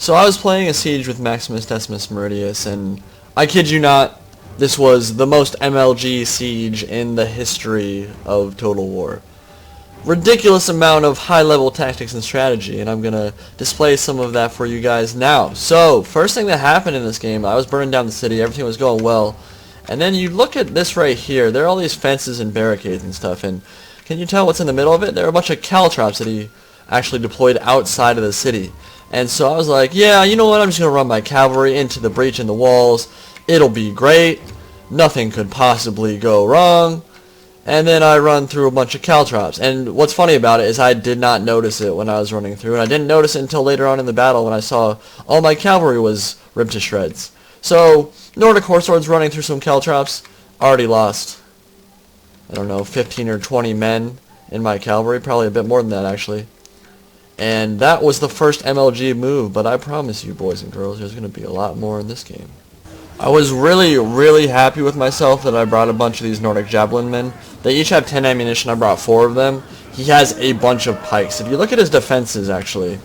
So I was playing a siege with Maximus Decimus Meridius, and I kid you not, this was the most MLG siege in the history of Total War. Ridiculous amount of high-level tactics and strategy, and I'm going to display some of that for you guys now. So, first thing that happened in this game, I was burning down the city, everything was going well, and then you look at this right here, there are all these fences and barricades and stuff, and can you tell what's in the middle of it? There are a bunch of caltrops that he actually deployed outside of the city. And so I was like, yeah, you know what, I'm just going to run my cavalry into the breach in the walls, it'll be great, nothing could possibly go wrong. And then I run through a bunch of caltrops. And what's funny about it is I did not notice it when I was running through. And I didn't notice it until later on in the battle when I saw all my cavalry was ripped to shreds. So, Nordic Horse Lords running through some caltrops. Already lost, I don't know, 15 or 20 men in my cavalry. Probably a bit more than that, actually. And that was the first MLG move. But I promise you, boys and girls, there's going to be a lot more in this game. I was really happy with myself that I brought a bunch of these Nordic Javelin men. They each have 10 ammunition, I brought 4 of them. He has a bunch of pikes. If you look at his defenses, actually,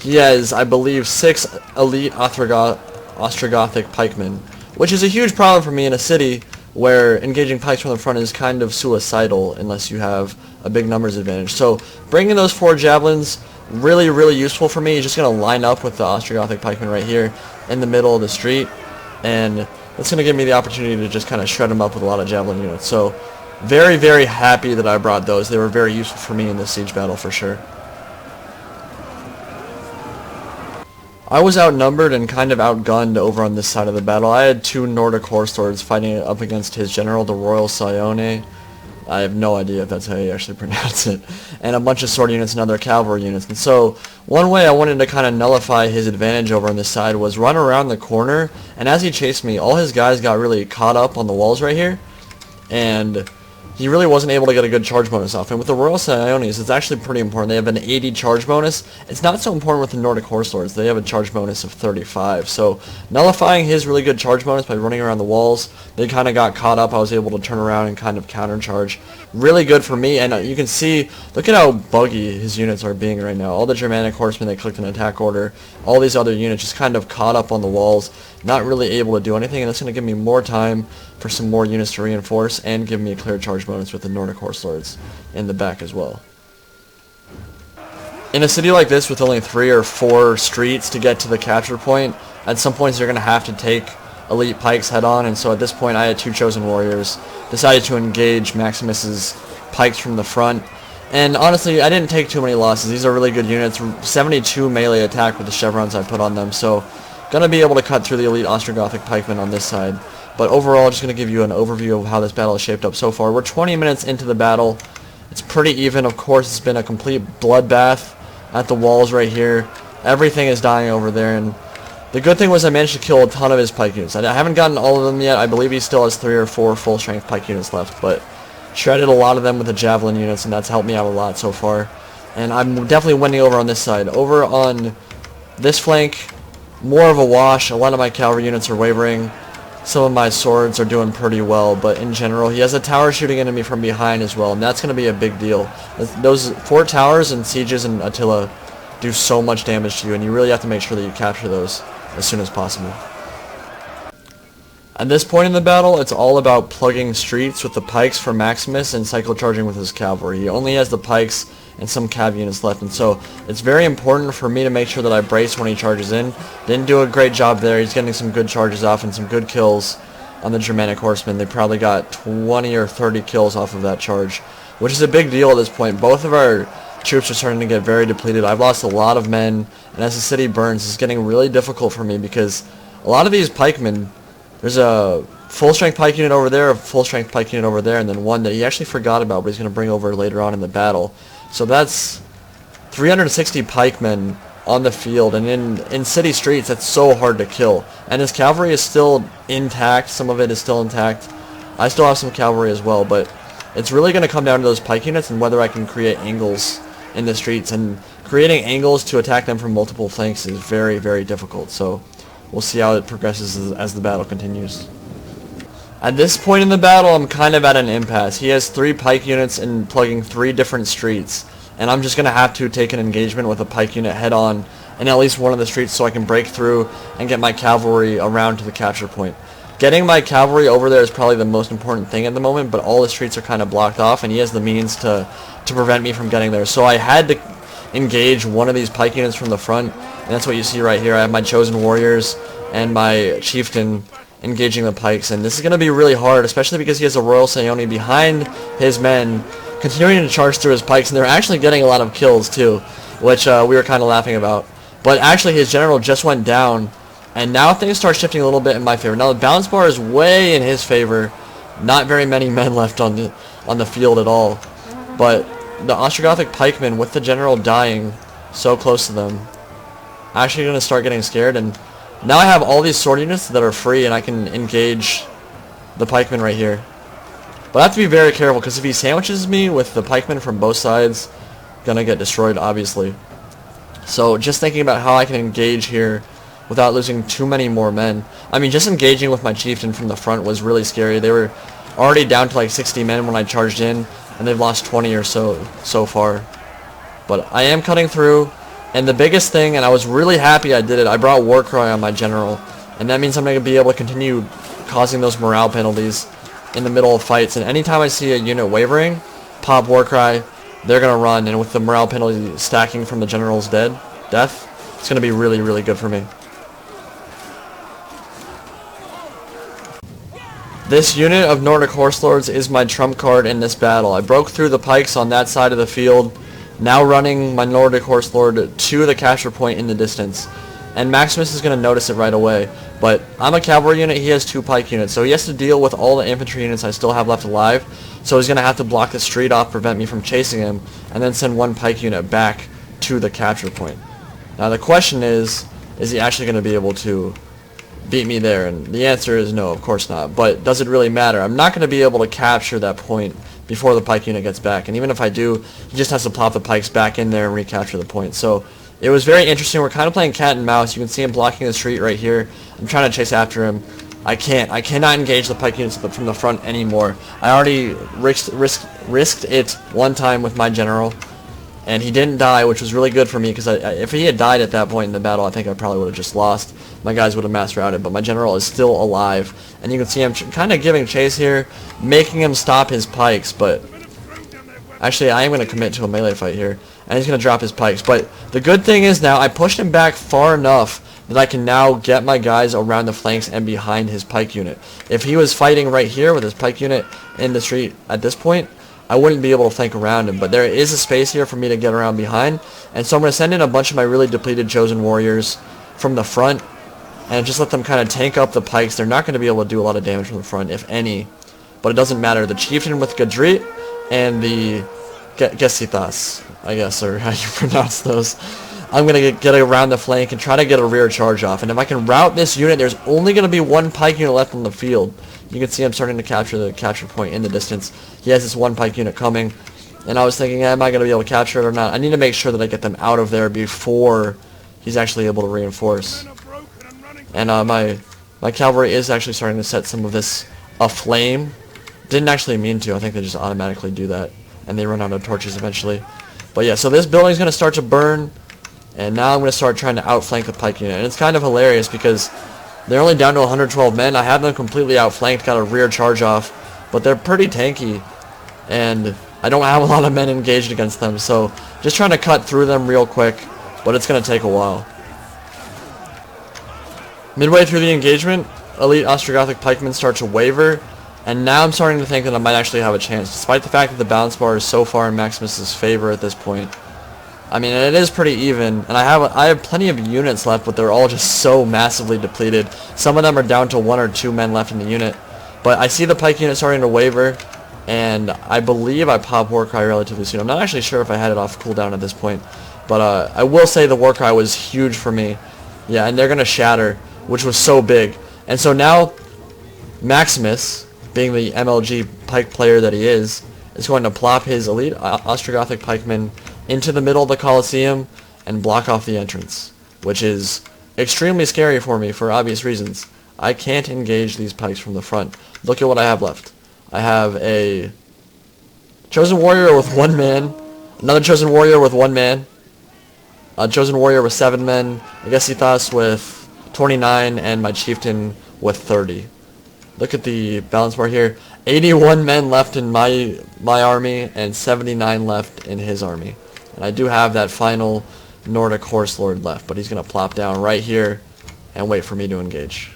he has, I believe, 6 elite Ostrogothic pikemen, which is a huge problem for me in a city where engaging pikes from the front is kind of suicidal unless you have a big numbers advantage. So bringing those 4 javelins, really useful for me. He's just going to line up with the Ostrogothic pikemen right here in the middle of the street. And that's going to give me the opportunity to just kind of shred them up with a lot of javelin units. So, very happy that I brought those. They were very useful for me in this siege battle for sure. I was outnumbered and kind of outgunned over on this side of the battle. I had 2 Nordic Horse Lords fighting up against his general, the Royal Sione. I have no idea if that's how you actually pronounce it. And a bunch of sword units and other cavalry units. And so, one way I wanted to kind of nullify his advantage over on this side was run around the corner, and as he chased me, all his guys got really caught up on the walls right here, and he really wasn't able to get a good charge bonus off. And with the Royal Siones, it's actually pretty important. They have an 80 charge bonus. It's not so important with the Nordic Horse Lords. They have a charge bonus of 35. So nullifying his really good charge bonus by running around the walls, they kind of got caught up. I was able to turn around and kind of countercharge. Really good for me. And you can see, look at how buggy his units are being right now. All the Germanic horsemen, they clicked an attack order. All these other units just kind of caught up on the walls, not really able to do anything. And that's going to give me more time for some more units to reinforce and give me a clear charge bonus with the Nordic Horse Lords in the back as well. In a city like this with only 3 or 4 streets to get to the capture point, at some points you're going to have to take elite pikes head on, and so at this point I had 2 chosen warriors, decided to engage Maximus's pikes from the front, and honestly I didn't take too many losses. These are really good units, 72 melee attack with the chevrons I put on them, so gonna be able to cut through the elite Ostrogothic pikemen on this side. But overall, just going to give you an overview of how this battle is shaped up so far. We're 20 minutes into the battle. It's pretty even. Of course, it's been a complete bloodbath at the walls right here. Everything is dying over there. And the good thing was I managed to kill a ton of his pike units. I haven't gotten all of them yet. I believe he still has 3 or 4 full-strength pike units left. But shredded a lot of them with the javelin units, and that's helped me out a lot so far. And I'm definitely winning over on this side. Over on this flank, more of a wash. A lot of my cavalry units are wavering. Some of my swords are doing pretty well, but in general, he has a tower shooting into me from behind as well, and that's going to be a big deal. Those 4 towers and sieges in Attila do so much damage to you, and you really have to make sure that you capture those as soon as possible. At this point in the battle, it's all about plugging streets with the pikes for Maximus and cycle charging with his cavalry. He only has the pikes and some cav units left, and so it's very important for me to make sure that I brace when he charges in. Didn't do a great job there. He's getting some good charges off and some good kills on the Germanic horsemen. They probably got 20 or 30 kills off of that charge, which is a big deal at this point. Both of our troops are starting to get very depleted. I've lost a lot of men, and as the city burns, it's getting really difficult for me because a lot of these pikemen, there's a full-strength pike unit over there, a full-strength pike unit over there, and then one that he actually forgot about, but he's going to bring over later on in the battle. So that's 360 pikemen on the field, and in city streets, that's so hard to kill. And his cavalry is still intact. Some of it is still intact. I still have some cavalry as well, but it's really going to come down to those pike units and whether I can create angles in the streets. And creating angles to attack them from multiple flanks is very difficult. So we'll see how it progresses as the battle continues. At this point in the battle, I'm kind of at an impasse. He has 3 pike units and plugging 3 different streets, and I'm just going to have to take an engagement with a pike unit head on in at least one of the streets so I can break through and get my cavalry around to the capture point. Getting my cavalry over there is probably the most important thing at the moment, but all the streets are kind of blocked off, and he has the means to prevent me from getting there. So I had to engage one of these pike units from the front, and that's what you see right here. I have my chosen warriors and my chieftain engaging the pikes, and this is going to be really hard, especially because he has a Royal Sayoni behind his men, continuing to charge through his pikes, and they're actually getting a lot of kills too, which we were kind of laughing about. But actually his general just went down, and now things start shifting a little bit in my favor. Now the balance bar is way in his favor. Not very many men left on the field at all. But the Ostrogothic pikemen, with the general dying so close to them, actually going to start getting scared. And now I have all these sword units that are free, and I can engage the pikemen right here. But I have to be very careful, because if he sandwiches me with the pikemen from both sides, gonna get destroyed, obviously. So just thinking about how I can engage here without losing too many more men. I mean, just engaging with my chieftain from the front was really scary. They were already down to like 60 men when I charged in, and they've lost 20 or so far. But I am cutting through, and the biggest thing, and I was really happy I did it, I brought Warcry on my general, and that means I'm going to be able to continue causing those morale penalties in the middle of fights. And anytime I see a unit wavering, pop Warcry, they're going to run, and with the morale penalty stacking from the general's death, it's going to be really, really good for me. This unit of Nordic Horse Lords is my trump card in this battle. I broke through the pikes on that side of the field, now running my Nordic Horse Lord to the capture point in the distance. And Maximus is going to notice it right away. But I'm a cavalry unit, he has 2 pike units, so he has to deal with all the infantry units I still have left alive. So he's going to have to block the street off, prevent me from chasing him, and then send 1 pike unit back to the capture point. Now the question is he actually going to be able to beat me there? And the answer is no, of course not. But does it really matter? I'm not going to be able to capture that point before the pike unit gets back. And even if I do, he just has to plop the pikes back in there and recapture the point. So it was very interesting. We're kind of playing cat and mouse. You can see him blocking the street right here. I'm trying to chase after him. I cannot engage the pike units from the front anymore. I already risked it one time with my general, and he didn't die, which was really good for me, because if he had died at that point in the battle, I think I probably would have just lost. My guys would have mass routed, but my general is still alive. And you can see I'm kind of giving chase here, making him stop his pikes, but actually I am going to commit to a melee fight here, and he's going to drop his pikes. But the good thing is now I pushed him back far enough that I can now get my guys around the flanks and behind his pike unit. If he was fighting right here with his pike unit in the street at this point, I wouldn't be able to flank around him, but there is a space here for me to get around behind, and so I'm going to send in a bunch of my really depleted chosen warriors from the front, and just let them kind of tank up the pikes. They're not going to be able to do a lot of damage from the front, if any, but it doesn't matter. The chieftain with Gadrit and the Gesitas, I guess, or how you pronounce those, I'm going to get around the flank and try to get a rear charge off, and if I can rout this unit, there's only going to be 1 pike unit left on the field. You can see I'm starting to capture the capture point in the distance. He has this 1 pike unit coming, and I was thinking, am I going to be able to capture it or not? I need to make sure that I get them out of there before he's actually able to reinforce. And my cavalry is actually starting to set some of this aflame. Didn't actually mean to. I think they just automatically do that, and they run out of torches eventually. But yeah, so this building's going to start to burn, and now I'm going to start trying to outflank the pike unit. And it's kind of hilarious because they're only down to 112 men. I have them completely outflanked, got a rear charge off, but they're pretty tanky, and I don't have a lot of men engaged against them, so just trying to cut through them real quick, but it's going to take a while. Midway through the engagement, elite Ostrogothic pikemen start to waver, and now I'm starting to think that I might actually have a chance, despite the fact that the balance bar is so far in Maximus's favor at this point. I mean, it is pretty even, and I have plenty of units left, but they're all just so massively depleted. Some of them are down to 1 or 2 men left in the unit, but I see the pike unit starting to waver, and I believe I pop Warcry relatively soon. I'm not actually sure if I had it off cooldown at this point, but I will say the Warcry was huge for me. Yeah, and they're going to shatter, which was so big. And so now Maximus, being the MLG pike player that he is going to plop his elite Ostrogothic pikemen into the middle of the Coliseum and block off the entrance, which is extremely scary for me for obvious reasons. I can't engage these pikes from the front. Look at what I have left. I have a chosen warrior with 1 man, another chosen warrior with 1 man, Chosen Warrior with 7 men, Agesitas with 29, and my Chieftain with 30. Look at the balance bar here. 81 men left in my army, and 79 left in his army. And I do have that final Nordic Horse Lord left, but he's going to plop down right here and wait for me to engage.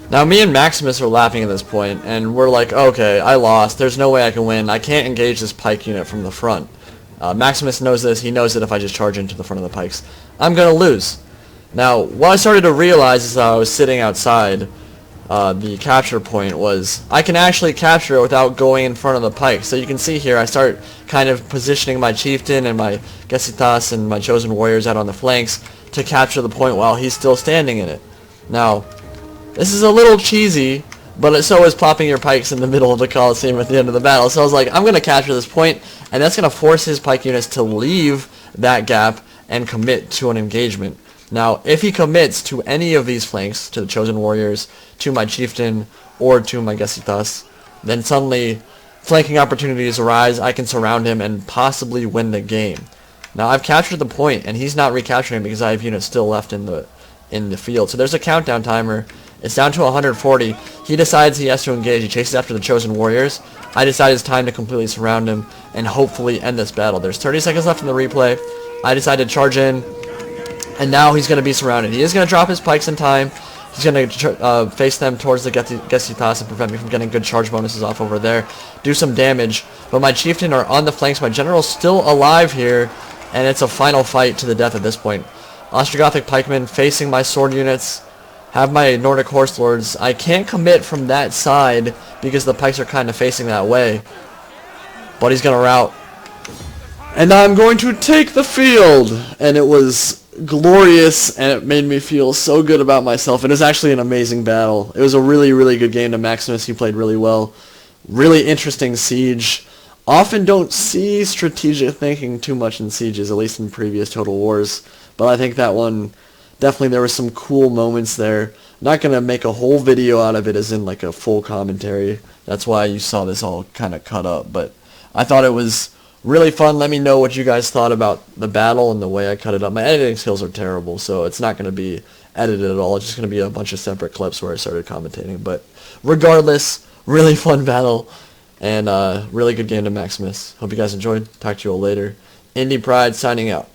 Now, me and Maximus are laughing at this point, and we're like, okay, I lost. There's no way I can win. I can't engage this pike unit from the front. Maximus knows this. He knows that if I just charge into the front of the pikes, I'm going to lose. Now, what I started to realize as I was sitting outside the capture point was I can actually capture it without going in front of the pike. So you can see here I start kind of positioning my Chieftain and my Gesitas and my Chosen Warriors out on the flanks to capture the point while he's still standing in it. Now, this is a little cheesy, but so is plopping your pikes in the middle of the Coliseum at the end of the battle. So I was like, I'm going to capture this point, and that's going to force his pike units to leave that gap and commit to an engagement. Now, if he commits to any of these flanks, to the Chosen Warriors, to my Chieftain, or to my Gesitas, then suddenly flanking opportunities arise. I can surround him and possibly win the game. Now, I've captured the point, and he's not recapturing because I have units still left in the field. So there's a countdown timer. It's down to 140. He decides he has to engage. He chases after the Chosen Warriors. I decide it's time to completely surround him and hopefully end this battle. There's 30 seconds left in the replay. I decide to charge in, and now he's going to be surrounded. He is going to drop his pikes in time. He's going to face them towards the Gesitas and prevent me from getting good charge bonuses off over there. Do some damage. But my Chieftain are on the flanks. My General's still alive here, and it's a final fight to the death at this point. Ostrogothic pikemen facing my sword units. Have my Nordic Horse Lords. I can't commit from that side because the pikes are kind of facing that way. But he's going to rout. And I'm going to take the field. And it was glorious, and it made me feel so good about myself. It was actually an amazing battle. It was a really, really good game to Maximus. He played really well. Really interesting siege. Often don't see strategic thinking too much in sieges, at least in previous Total Wars. But I think that one, definitely there were some cool moments there. Not going to make a whole video out of it as in like a full commentary. That's why you saw this all kind of cut up. But I thought it was really fun. Let me know what you guys thought about the battle and the way I cut it up. My editing skills are terrible, so it's not going to be edited at all. It's just going to be a bunch of separate clips where I started commentating. But regardless, really fun battle and really good game to Maximus. Hope you guys enjoyed. Talk to you all later. Indie Pride signing out.